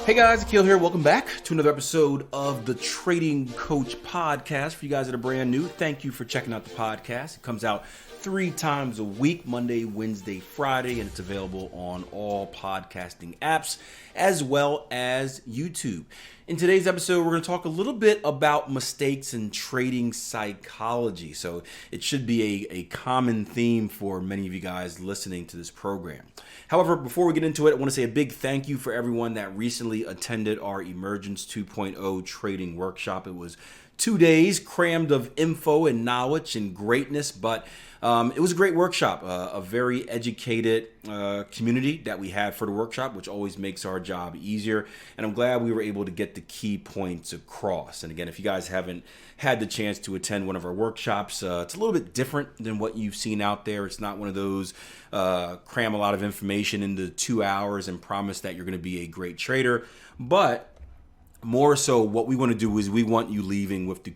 Hey guys, Akil here. Welcome back to another episode of the Trading Coach Podcast. For you guys that are brand new, thank you for checking out the podcast. It comes out 3 times a week, Monday, Wednesday, Friday, and it's available on all podcasting apps as well as YouTube. In today's episode, we're going to talk a little bit about mistakes in trading psychology. So it should be a common theme for many of you guys listening to this program. However, before we get into it, I want to say a big thank you for everyone that recently attended our Emergence 2.0 trading workshop. It was 2 days crammed of info and knowledge and greatness, but it was a great workshop, a very educated community that we had for the workshop, which always makes our job easier. And I'm glad we were able to get the key points across. And again, if you guys haven't had the chance to attend one of our workshops, it's a little bit different than what you've seen out there. It's not one of those cram a lot of information into 2 hours and promise that you're going to be a great trader. But more so, what we want to do is we want you leaving with the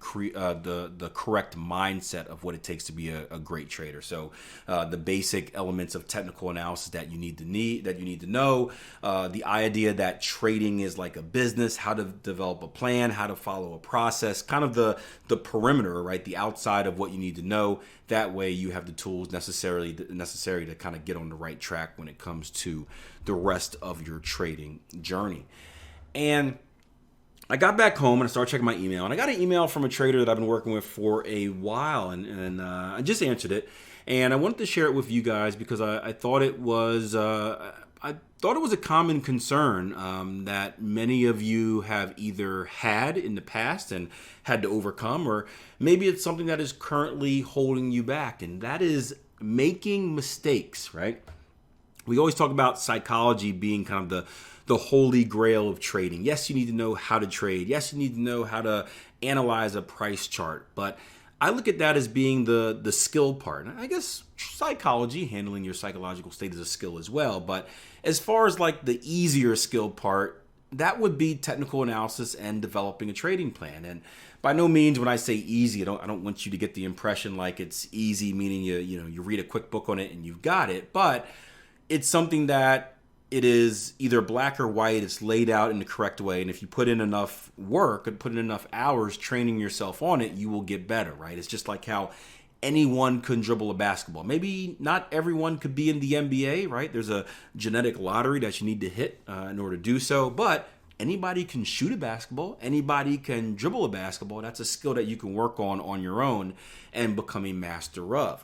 correct mindset of what it takes to be a great trader. So the basic elements of technical analysis that you need to know, the idea that trading is like a business, how to develop a plan, how to follow a process, kind of the perimeter, right? The outside of what you need to know. That way you have the tools necessary to kind of get on the right track when it comes to the rest of your trading journey. And I got back home and I started checking my email, and I got an email from a trader that I've been working with for a while, and I just answered it, and I wanted to share it with you guys because I thought it was a common concern that many of you have either had in the past and had to overcome, or maybe it's something that is currently holding you back, and that is making mistakes, right? We always talk about psychology being kind of the holy grail of trading. Yes, you need to know how to trade. Yes, you need to know how to analyze a price chart. But I look at that as being the skill part. I guess psychology, handling your psychological state, is a skill as well. But as far as like the easier skill part, that would be technical analysis and developing a trading plan. And by no means when I say easy, I don't want you to get the impression like it's easy, meaning you read a quick book on it and you've got it. But it's something that it is either black or white. It's laid out in the correct way. And if you put in enough work and put in enough hours training yourself on it, you will get better, right? It's just like how anyone can dribble a basketball. Maybe not everyone could be in the NBA, right? There's a genetic lottery that you need to hit in order to do so. But anybody can shoot a basketball. Anybody can dribble a basketball. That's a skill that you can work on your own and become a master of.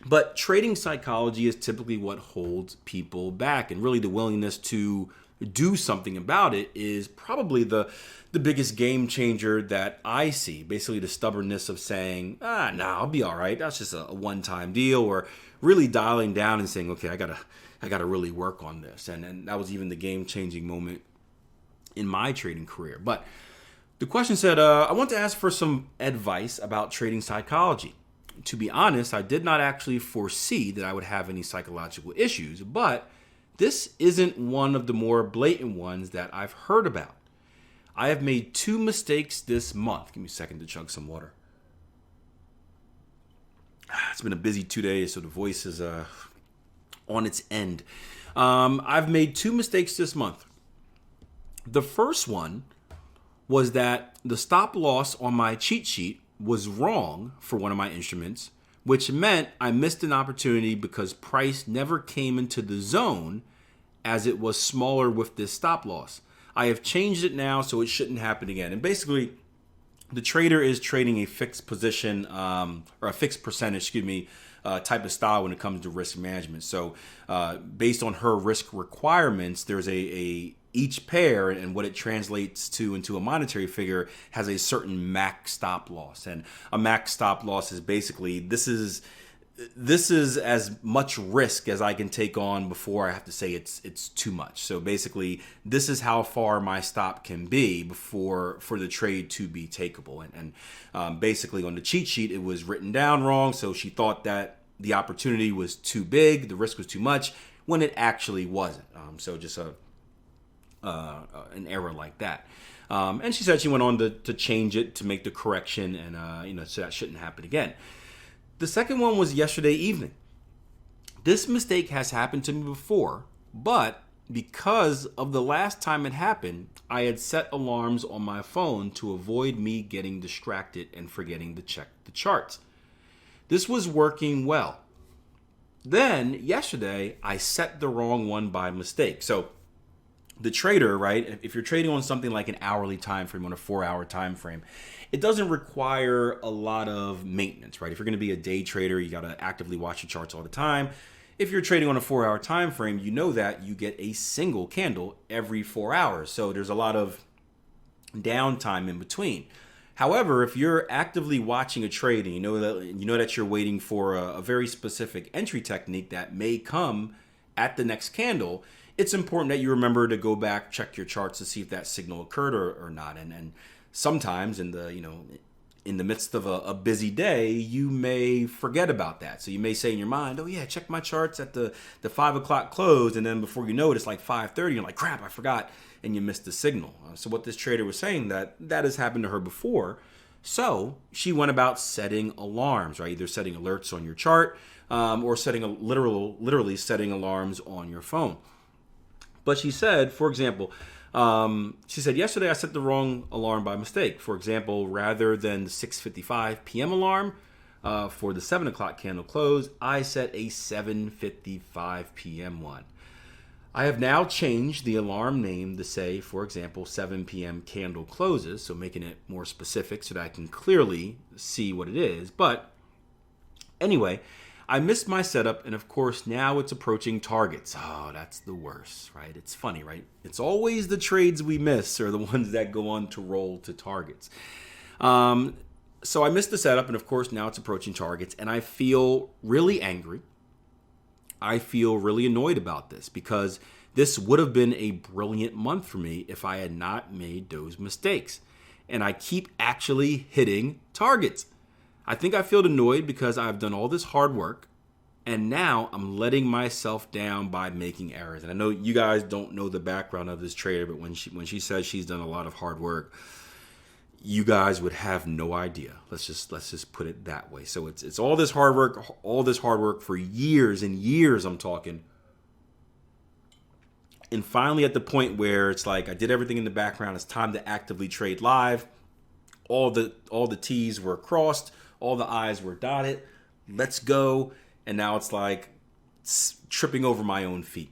But trading psychology is typically what holds people back, and really the willingness to do something about it is probably the biggest game changer that I see. Basically the stubbornness of saying, I'll be all right. That's just a one-time deal, or really dialing down and saying, okay, I gotta really work on this. And that was even the game-changing moment in my trading career. But the question said, I want to ask for some advice about trading psychology. To be honest, I did not actually foresee that I would have any psychological issues, but this isn't one of the more blatant ones that I've heard about. I have made 2 mistakes this month. Give me a second to chug some water. It's been a busy 2 days, so the voice is on its end. I've made 2 mistakes this month. The first one was that the stop loss on my cheat sheet was wrong for one of my instruments, which meant I missed an opportunity because price never came into the zone as it was smaller with this stop loss. I have changed it now, so it shouldn't happen again. And basically, the trader is trading a fixed position or a fixed percentage, type of style when it comes to risk management. So based on her risk requirements, there's each pair and what it translates to into a monetary figure has a certain max stop loss. And a max stop loss is basically, this is as much risk as I can take on before I have to say it's too much. So basically, this is how far my stop can be for the trade to be takeable. And basically on the cheat sheet, it was written down wrong. So she thought that the opportunity was too big, the risk was too much, when it actually wasn't. So just an error like that. And she said she went on to change it to make the correction, and so that shouldn't happen again. The second one was yesterday evening. This mistake has happened to me before, but because of the last time it happened, I had set alarms on my phone to avoid me getting distracted and forgetting to check the charts. This was working well. Then, yesterday, I set the wrong one by mistake. So, the trader, right, if you're trading on something like an hourly time frame, on a 4-hour time frame, it doesn't require a lot of maintenance, right? If you're going to be a day trader, you got to actively watch your charts all the time. If you're trading on a 4-hour time frame, you know that you get a single candle every 4 hours. So there's a lot of downtime in between. However, if you're actively watching a trade and you know that you're waiting for a very specific entry technique that may come at the next candle, it's important that you remember to go back, check your charts to see if that signal occurred or not. And sometimes in the midst of a busy day, you may forget about that. So you may say in your mind, oh yeah, check my charts at the 5 o'clock close. And then before you know it, it's like 5:30. You're like, crap, I forgot. And you missed the signal. So what this trader was saying, that has happened to her before. So she went about setting alarms, right? Either setting alerts on your chart or literally setting alarms on your phone. But she said, for example, yesterday I set the wrong alarm by mistake. For example, rather than the 6:55 p.m. alarm for the 7 o'clock candle close, I set a 7:55 p.m. one. I have now changed the alarm name to say, for example, 7 p.m. candle closes, so making it more specific so that I can clearly see what it is. But anyway, I missed my setup, and of course, now it's approaching targets. Oh, that's the worst, right? It's funny, right? It's always the trades we miss are the ones that go on to roll to targets. So I missed the setup, and of course, now it's approaching targets, and I feel really angry. I feel really annoyed about this because this would have been a brilliant month for me if I had not made those mistakes. And I keep actually hitting targets. I think I feel annoyed because I've done all this hard work and now I'm letting myself down by making errors. And I know you guys don't know the background of this trader, but when she says she's done a lot of hard work, you guys would have no idea. Let's just put it that way. So it's all this hard work for years and years, I'm talking. And finally at the point where it's like I did everything in the background, it's time to actively trade live. All the T's were crossed, all the I's were dotted. Let's go. And now it's like tripping over my own feet.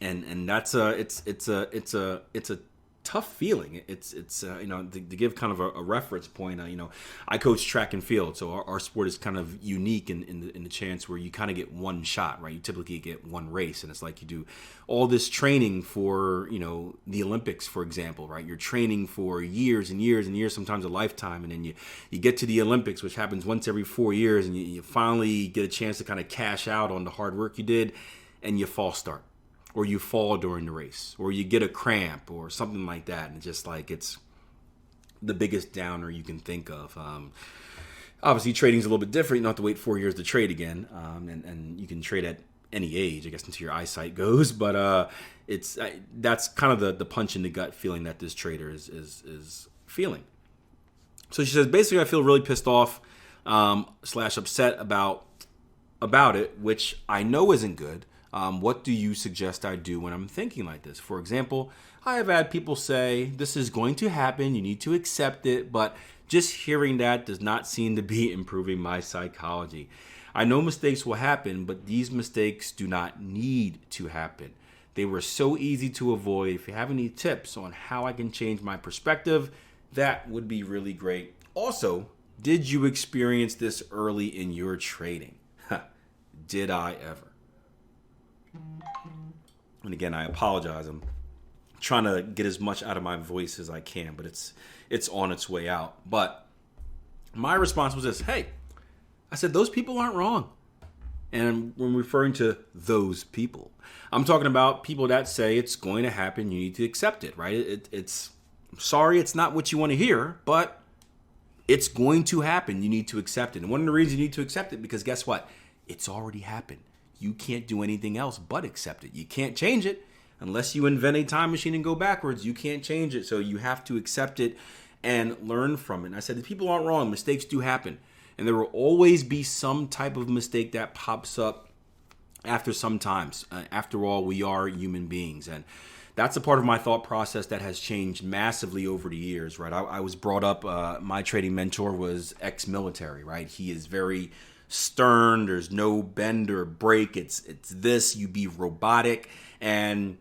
And that's it's a tough feeling. It's to give kind of a reference point. I coach track and field, so our sport is kind of unique in the chance where you kind of get one shot, right? You typically get one race, and it's like you do all this training for the Olympics, for example, right? You're training for years and years and years, sometimes a lifetime, and then you get to the Olympics, which happens once every 4 years, and you finally get a chance to kind of cash out on the hard work you did, and you false start. Or you fall during the race, or you get a cramp or something like that. And just like it's the biggest downer you can think of. Obviously, trading is a little bit different. You don't have to wait 4 years to trade again. And you can trade at any age, I guess, until your eyesight goes. But that's kind of the punch in the gut feeling that this trader is feeling. So she says, basically, I feel really pissed off / upset about it, which I know isn't good. What do you suggest I do when I'm thinking like this? For example, I have had people say, this is going to happen, you need to accept it, but just hearing that does not seem to be improving my psychology. I know mistakes will happen, but these mistakes do not need to happen. They were so easy to avoid. If you have any tips on how I can change my perspective, that would be really great. Also, did you experience this early in your trading? Did I ever? And again, I apologize. I'm trying to get as much out of my voice as I can, but it's on its way out. But my response was this: hey, I said, those people aren't wrong. And when referring to those people, I'm talking about people that say it's going to happen, you need to accept it, right? It's sorry, it's not what you want to hear, but it's going to happen. You need to accept it. And one of the reasons you need to accept it, because guess what? It's already happened. You can't do anything else but accept it. You can't change it unless you invent a time machine and go backwards. You can't change it. So you have to accept it and learn from it. And I said, the people aren't wrong. Mistakes do happen. And there will always be some type of mistake that pops up after some times. After all, we are human beings. And that's a part of my thought process that has changed massively over the years, right? I was brought up, my trading mentor was ex-military, right? He is very stern. There's no bend or break. It's this, you be robotic. And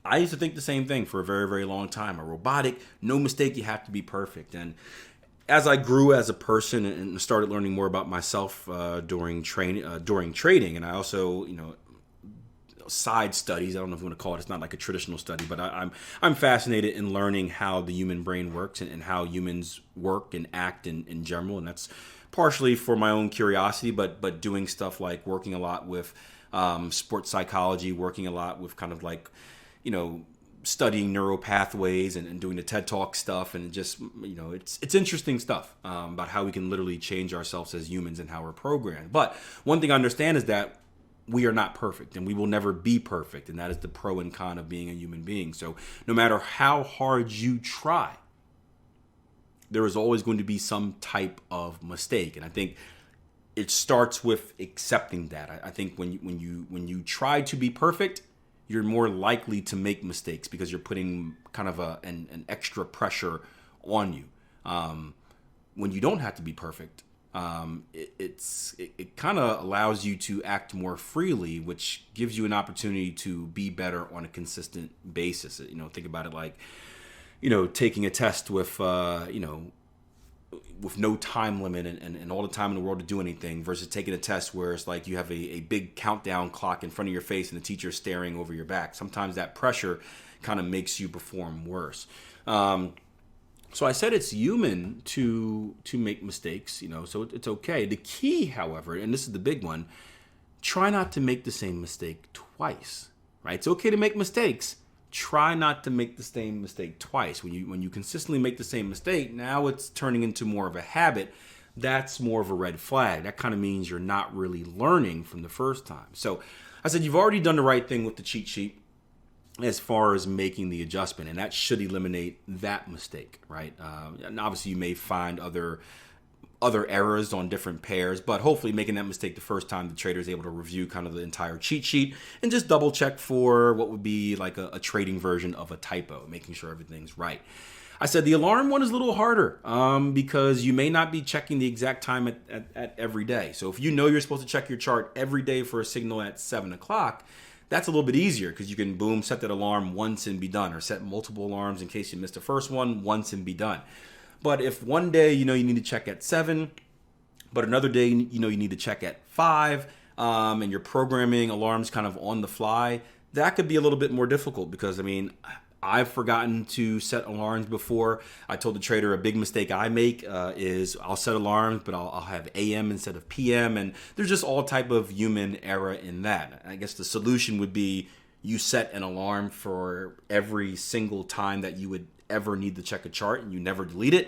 I used to think the same thing for a very, very long time. A robotic, no mistake, you have to be perfect. And as I grew as a person and started learning more about myself during trading, and I also, side studies. I don't know if you want to call it. It's not like a traditional study, but I'm fascinated in learning how the human brain works and how humans work and act in general. And that's partially for my own curiosity, but doing stuff like working a lot with sports psychology, working a lot with kind of like, studying neural pathways and doing the TED Talk stuff. And just, it's interesting stuff about how we can literally change ourselves as humans and how we're programmed. But one thing I understand is that we are not perfect and we will never be perfect. And that is the pro and con of being a human being. So no matter how hard you try, there is always going to be some type of mistake. And I think it starts with accepting that. I think when you try to be perfect, you're more likely to make mistakes because you're putting kind of an extra pressure on you. When you don't have to be perfect, it kind of allows you to act more freely, which gives you an opportunity to be better on a consistent basis. Think about it like, taking a test with, with no time limit and all the time in the world to do anything versus taking a test where it's like you have a big countdown clock in front of your face and the teacher's staring over your back. Sometimes that pressure kind of makes you perform worse. So I said it's human to make mistakes, so it's okay. The key, however, and this is the big one, try not to make the same mistake twice, right? It's okay to make mistakes. Try not to make the same mistake twice. When you consistently make the same mistake, now it's turning into more of a habit. That's more of a red flag. That kind of means you're not really learning from the first time. So I said you've already done the right thing with the cheat sheet as far as making the adjustment, and that should eliminate that mistake, right? And obviously you may find other errors on different pairs, but hopefully making that mistake the first time, the trader is able to review kind of the entire cheat sheet and just double check for what would be like a trading version of a typo, making sure everything's right. I said the alarm one is a little harder because you may not be checking the exact time at every day. So if you're supposed to check your chart every day for a signal at 7 o'clock, that's a little bit easier because you can set that alarm once and be done, or set multiple alarms in case you missed the first one once and be done. But if one day, you need to check at 7, but another day, you need to check at 5, and you're programming alarms kind of on the fly, that could be a little bit more difficult because, I've forgotten to set alarms before. I told the trader a big mistake I make is I'll set alarms, but I'll have AM instead of PM. And there's just all type of human error in that. I guess the solution would be you set an alarm for every single time that you would ever need to check a chart and you never delete it.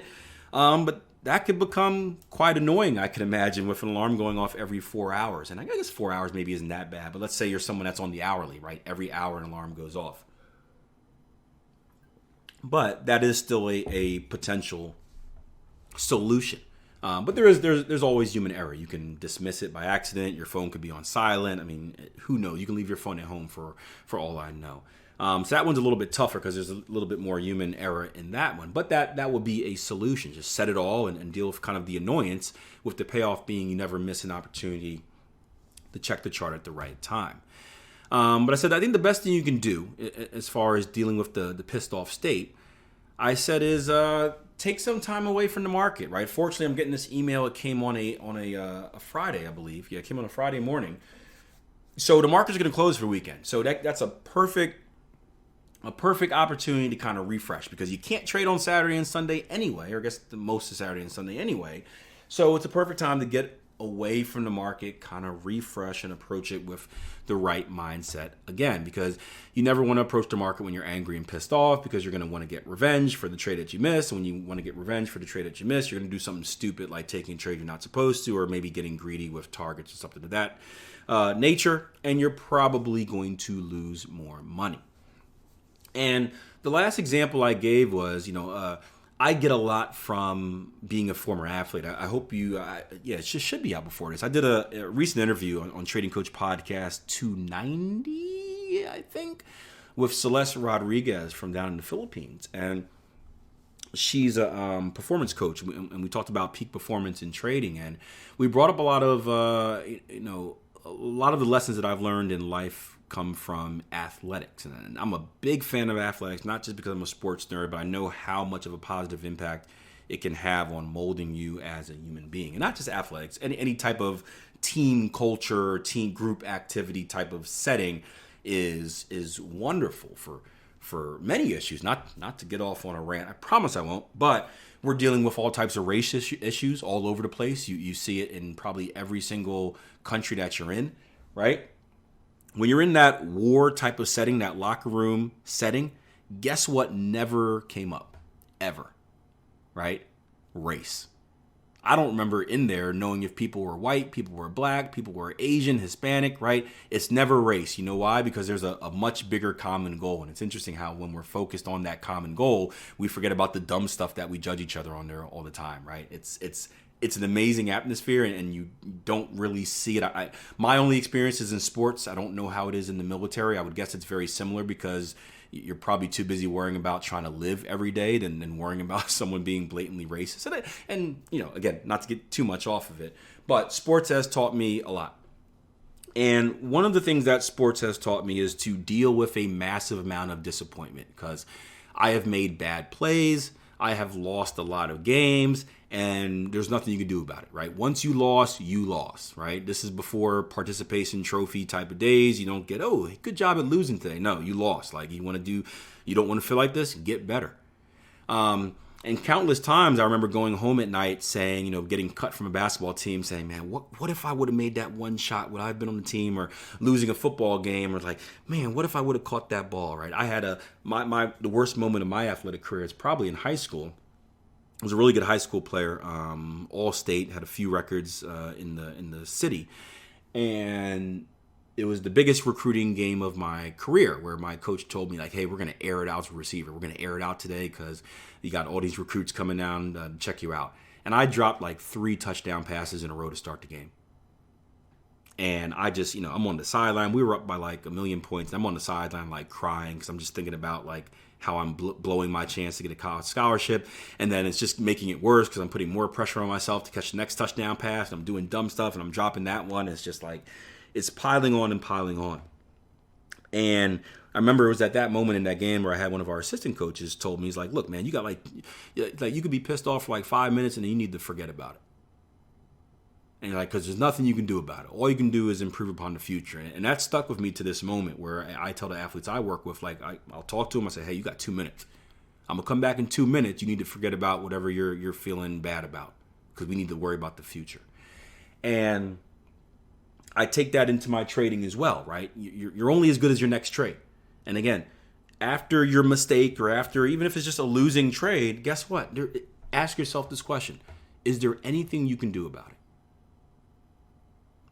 But that could become quite annoying, I can imagine, with an alarm going off every 4 hours. And I guess 4 hours maybe isn't that bad, but let's say you're someone that's on the hourly, right? Every hour an alarm goes off. But that is still a potential solution. But there's always human error. You can dismiss it by accident. Your phone could be on silent. Who knows? You can leave your phone at home for all I know. So that one's a little bit tougher because there's a little bit more human error in that one. But that would be a solution. Just set it all and deal with kind of the annoyance, with the payoff being you never miss an opportunity to check the chart at the right time. But I said, I think the best thing you can do as far as dealing with the pissed off state, I said, is take some time away from the market, right? Fortunately, I'm getting this email. It came on a Friday, I believe. Yeah, it came on a Friday morning. So the market's going to close for the weekend. So that's a perfect opportunity to kind of refresh because you can't trade on Saturday and Sunday anyway, or I guess most of Saturday and Sunday anyway. So it's a perfect time to get away from the market, kind of refresh and approach it with the right mindset again, because you never want to approach the market when you're angry and pissed off, because you're going to want to get revenge for the trade that you missed. And when you want to get revenge for the trade that you missed, you're going to do something stupid like taking a trade you're not supposed to, or maybe getting greedy with targets or something of that nature, and you're probably going to lose more money. And the last example I gave was, I get a lot from being a former athlete. I hope it should be out before this. I did a recent interview on Trading Coach Podcast 290, I think, with Celeste Rodriguez from down in the Philippines. And she's a performance coach, and we talked about peak performance in trading. And we brought up a lot of, a lot of the lessons that I've learned in life come from athletics. And I'm a big fan of athletics, not just because I'm a sports nerd, but I know how much of a positive impact it can have on molding you as a human being. And not just athletics, any type of team culture, team group activity type of setting is wonderful for many issues. Not to get off on a rant, I promise I won't, but we're dealing with all types of race issues all over the place. You see it in probably every single country that you're in, right? When you're in that war type of setting, that locker room setting, guess what never came up, ever, right? Race. I don't remember in there knowing if people were white, people were black, people were Asian, Hispanic, right? It's never race. You know why? Because there's a much bigger common goal. And it's interesting how when we're focused on that common goal, we forget about the dumb stuff that we judge each other on there all the time, right? It's an amazing atmosphere, and you don't really see it. My only experience is in sports. I don't know how it is in the military. I would guess it's very similar because you're probably too busy worrying about trying to live every day than worrying about someone being blatantly racist. And again, not to get too much off of it, but sports has taught me a lot. And one of the things that sports has taught me is to deal with a massive amount of disappointment, because I have made bad plays. I have lost a lot of games, and there's nothing you can do about it, right? Once you lost, right? This is before participation trophy type of days. You don't get, oh, good job at losing today. No, you lost. Like, you don't want to feel like this, get better. And countless times I remember going home at night saying, getting cut from a basketball team, saying, man, what if I would have made that one shot? Would I have been on the team? Or losing a football game, or like, man, what if I would have caught that ball, right? I had the worst moment of my athletic career is probably in high school. I was a really good high school player, all state, had a few records in the city. And it was the biggest recruiting game of my career, where my coach told me, like, hey, we're going to air it out as a receiver. We're going to air it out today because you got all these recruits coming down to check you out. And I dropped like 3 touchdown passes in a row to start the game. And I just, I'm on the sideline. We were up by like 1 million points. I'm on the sideline like crying because I'm just thinking about like how I'm blowing my chance to get a college scholarship. And then it's just making it worse because I'm putting more pressure on myself to catch the next touchdown pass. And I'm doing dumb stuff and I'm dropping that one. It's just like, it's piling on and piling on. And I remember it was at that moment in that game where I had one of our assistant coaches told me, he's like, look, man, you got like you could be pissed off for like 5 minutes and then you need to forget about it. And you're like, because there's nothing you can do about it. All you can do is improve upon the future. And that stuck with me to this moment, where I tell the athletes I work with, like, I'll talk to them. I say, hey, you got 2 minutes. I'm going to come back in 2 minutes. You need to forget about whatever you're feeling bad about, because we need to worry about the future. And I take that into my trading as well, right? You're only as good as your next trade. And again, after your mistake, or after, even if it's just a losing trade, guess what? Ask yourself this question. Is there anything you can do about it?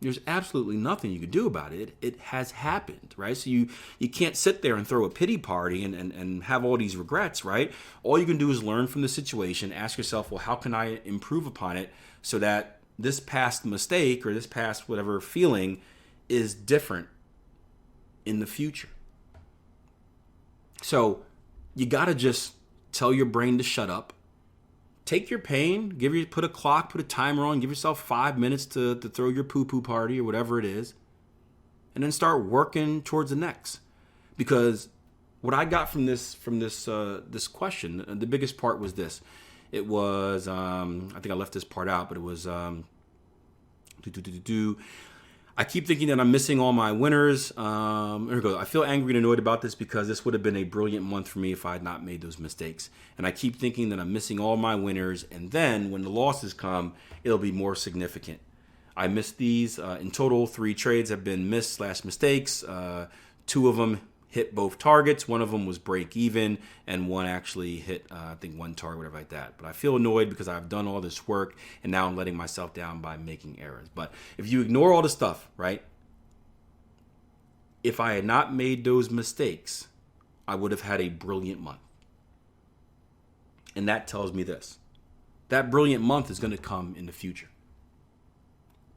There's absolutely nothing you can do about it. It has happened, right? So you can't sit there and throw a pity party and have all these regrets, right? All you can do is learn from the situation, ask yourself, well, how can I improve upon it so that this past mistake or this past whatever feeling is different in the future? So you got to just tell your brain to shut up. Take your pain, put a clock, put a timer on, give yourself 5 minutes to throw your poo-poo party or whatever it is, and then start working towards the next. Because what I got from this question, the biggest part was this. It was, I think I left this part out, but it was, I keep thinking that I'm missing all my winners. Here we go. I feel angry and annoyed about this because this would have been a brilliant month for me if I had not made those mistakes. And I keep thinking that I'm missing all my winners. And then when the losses come, it'll be more significant. I missed these. In total, 3 trades have been mistakes. 2 of them hit both targets. One of them was break even, and one actually hit, I think, 1 target, whatever like that. But I feel annoyed because I've done all this work, and now I'm letting myself down by making errors. But if you ignore all the stuff, right? If I had not made those mistakes, I would have had a brilliant month. And that tells me this. That brilliant month is going to come in the future.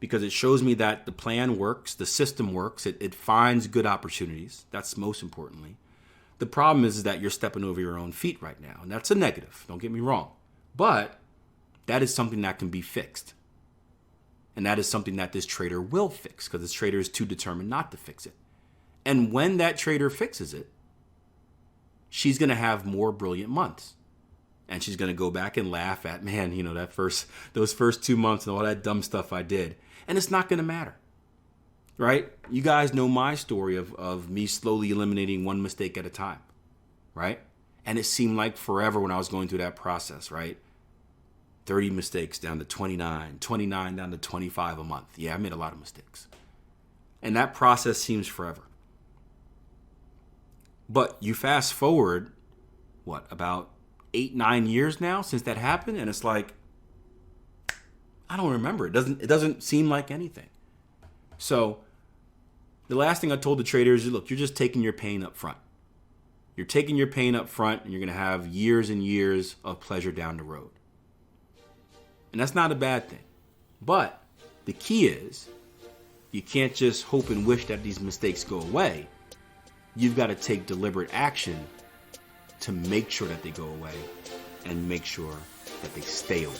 Because it shows me that the plan works, the system works, it finds good opportunities. That's most importantly. The problem is that you're stepping over your own feet right now. And that's a negative, don't get me wrong. But that is something that can be fixed. And that is something that this trader will fix because this trader is too determined not to fix it. And when that trader fixes it, she's going to have more brilliant months. And she's going to go back and laugh at, man, those first 2 months and all that dumb stuff I did. And it's not going to matter, right? You guys know my story of me slowly eliminating one mistake at a time, right? And it seemed like forever when I was going through that process, right? 30 mistakes down to 29 down to 25 a month. Yeah, I made a lot of mistakes. And that process seems forever. But you fast forward, about 8-9 years now since that happened, and it's like, I don't remember. It doesn't seem like anything. So the last thing I told the traders is, look, you're just taking your pain up front. You're taking your pain up front, and you're going to have years and years of pleasure down the road. And that's not a bad thing. But the key is, you can't just hope and wish that these mistakes go away. You've got to take deliberate action to make sure that they go away and make sure that they stay away.